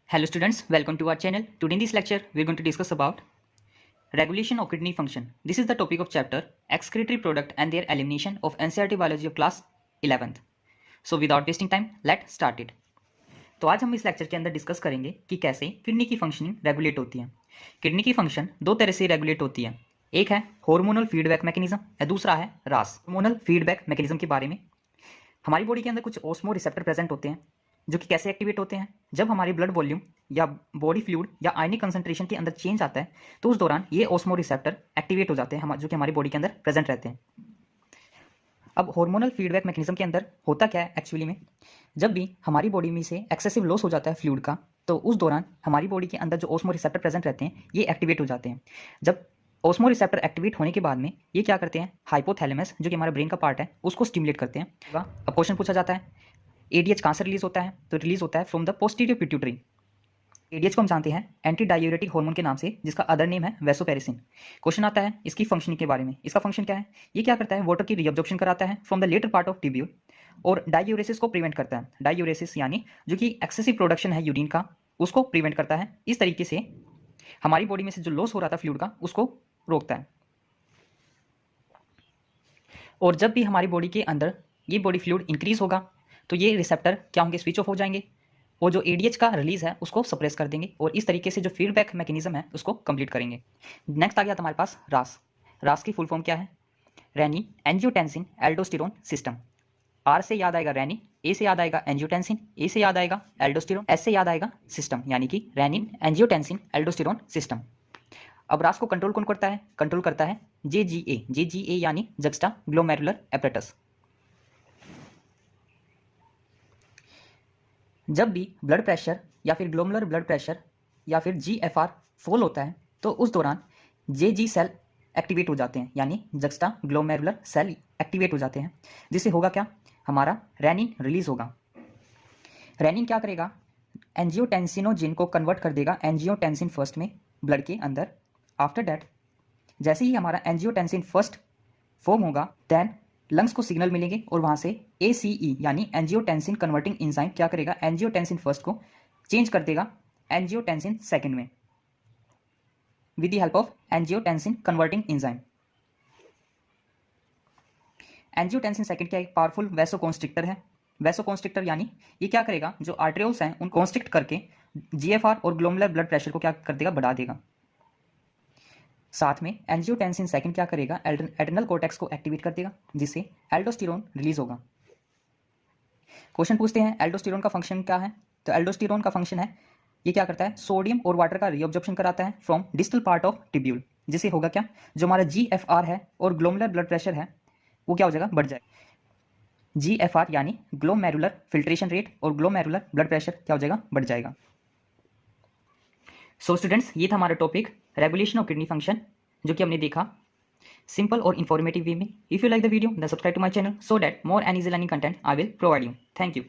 Hello students, welcome to our channel. Today in this lecture, we are going to discuss about regulation of kidney function. This is the topic of chapter excretory product and their elimination of NCERT biology of class 11th. So without wasting time, let's start it. तो आज हम इस lecture के अंदर discuss करेंगे कि कैसे kidney की फंक्शनिंग रेगुलेट होती है। किडनी की फंक्शन दो तरह से रेगुलेट होती है, एक है हार्मोनल फीडबैक मैकेनिज्म या दूसरा है रास। हार्मोनल फीडबैक मैकेनिज्म के बारे में, हमारी बॉडी के अंदर कुछ ऑस्मो रिसेप्टर प्रेजेंट होते हैं जो कि कैसे एक्टिवेट होते हैं। जब हमारी ब्लड वॉल्यूम या बॉडी फ्लूइड या आयनिक कंसंट्रेशन के अंदर चेंज आता है तो उस दौरान ये ऑस्मो रिसेप्टर एक्टिवेट हो जाते हैं जो कि हमारी बॉडी के अंदर प्रेजेंट रहते हैं। अब हार्मोनल फीडबैक मैकेनिज्म के अंदर होता क्या है एक्चुअली में, जब भी हमारी बॉडी में से एक्सेसिव लॉस हो जाता है फ्लूइड का तो उस दौरान हमारी बॉडी के अंदर जो ऑस्मो रिसेप्टर प्रेजेंट रहते हैं ये एक्टिवेट हो जाते हैं। जब ऑस्मो रिसेप्टर एक्टिवेट होने के बाद में ये क्या करते हैं, हाइपोथैलेमस जो कि हमारे ब्रेन का पार्ट है उसको स्टिमुलेट करते हैं। अब क्वेश्चन पूछा जाता है एडीएच कहाँ से रिलीज होता है, तो रिलीज होता है from the posterior pituitary. ADH को हम जानते हैं एंटी डायूरेटिक हार्मोन के नाम से, जिसका अदर नेम है वैसोपेरिसिन। क्वेश्चन आता है इसकी फंक्शनिंग के बारे में। इसका फंक्शन क्या है, ये क्या करता है, वाटर की रीअब्जॉर्प्शन कराता है from the latter part of tubule और डायूरेसिस को प्रिवेंट करता है। डायूरेसिस यानी जो कि एक्सेसिव प्रोडक्शन है यूरिन का उसको प्रिवेंट करता है। इस तरीके से हमारी बॉडी में से जो लॉस हो रहा था फ्लूइड का उसको रोकता है। और जब भी हमारी बॉडी के अंदर ये बॉडी फ्लूइड इंक्रीज होगा तो ये रिसेप्टर क्या होंगे, स्विच ऑफ हो जाएंगे और जो एडीएच का रिलीज है उसको सप्रेस कर देंगे और इस तरीके से जो फीडबैक मैकेनिज्म है उसको कंप्लीट करेंगे। नेक्स्ट आ गया हमारे पास रास। रास की फुल फॉर्म क्या है, renin angiotensin aldosterone system. R से याद आएगा रेनिन, ए से याद आएगा एंजियोटेंसिन, ए से याद आएगा एल्डोस्टेरोन, एस से याद आएगा सिस्टम, यानी कि रेनिन एंजियोटेंसिन एल्डोस्टेरोन सिस्टम। अब रास को कंट्रोल कौन करता है, कंट्रोल करता है जेजीए। जेजीए यानी जक्स्टा ग्लोमेरुलर एपरेटस। जब भी ब्लड प्रेशर या फिर ग्लोमुलर ब्लड प्रेशर या फिर जीएफआर फॉल होता है तो उस दौरान जेजी सेल एक्टिवेट हो जाते हैं, यानी जक्स्टा ग्लोमेरुलर सेल एक्टिवेट हो जाते हैं, जिससे होगा क्या, हमारा रेनिन रिलीज होगा। रेनिन क्या करेगा, एंजियोटेंसिनोजिन को कन्वर्ट कर देगा एंजियोटेंसिन फर्स्ट में ब्लड के अंदर। आफ्टर दैट जैसे ही हमारा एंजियोटेंसिन फर्स्ट फॉर्म होगा देन लंग्स को सिग्नल मिलेंगे और वहां से ACE यानी एंजियोटेंसिन कन्वर्टिंग एंजाइम क्या करेगा, एंजियोटेंसिन फर्स्ट को चेंज कर देगा एंजियोटेंसिन सेकंड में with the help of angiotensin converting enzyme. Angiotensin second क्या एक पावरफुल वैसोकॉन्स्ट्रिक्टर है। वैसोकॉन्स्ट्रिक्टर यानी ये क्या करेगा, जो आर्टेरियोल्स हैं उनको कॉन्स्ट्रिक्ट करके GFR और ग्लोमुलर ब्लड प्रेशर को क्या कर देगा, बढ़ा देगा। साथ में एंजियोटेंसिन सेकंड क्या करेगा, एड्रेनल कोर्टेक्स को एक्टिवेट कर देगा जिससे एल्डोस्टेरोन रिलीज होगा। क्वेश्चन पूछते हैं एल्डोस्टेरोन का फंक्शन क्या है, तो एल्डोस्टेरोन का फंक्शन है ये क्या करता है, सोडियम और वाटर का रीअब्जॉर्प्शन कराता है from distal part of tubule, जिससे होगा क्या, जो हमारा GFR है और ग्लोमुलर ब्लड प्रेशर है वो क्या हो जाएगा, बढ़ जाएगा। GFR यानी ग्लोमेरुलर फिल्ट्रेशन रेट और ग्लोमेरुलर ब्लड प्रेशर क्या हो जाएगा, बढ़ जाएगा। सो स्टूडेंट्स, ये था हमारा topic regulation of kidney function जो कि हमने देखा सिंपल और इन्फॉर्मेटिव वे में। If you like the video then subscribe to my channel so that more and easy learning content I will provide you. Thank you.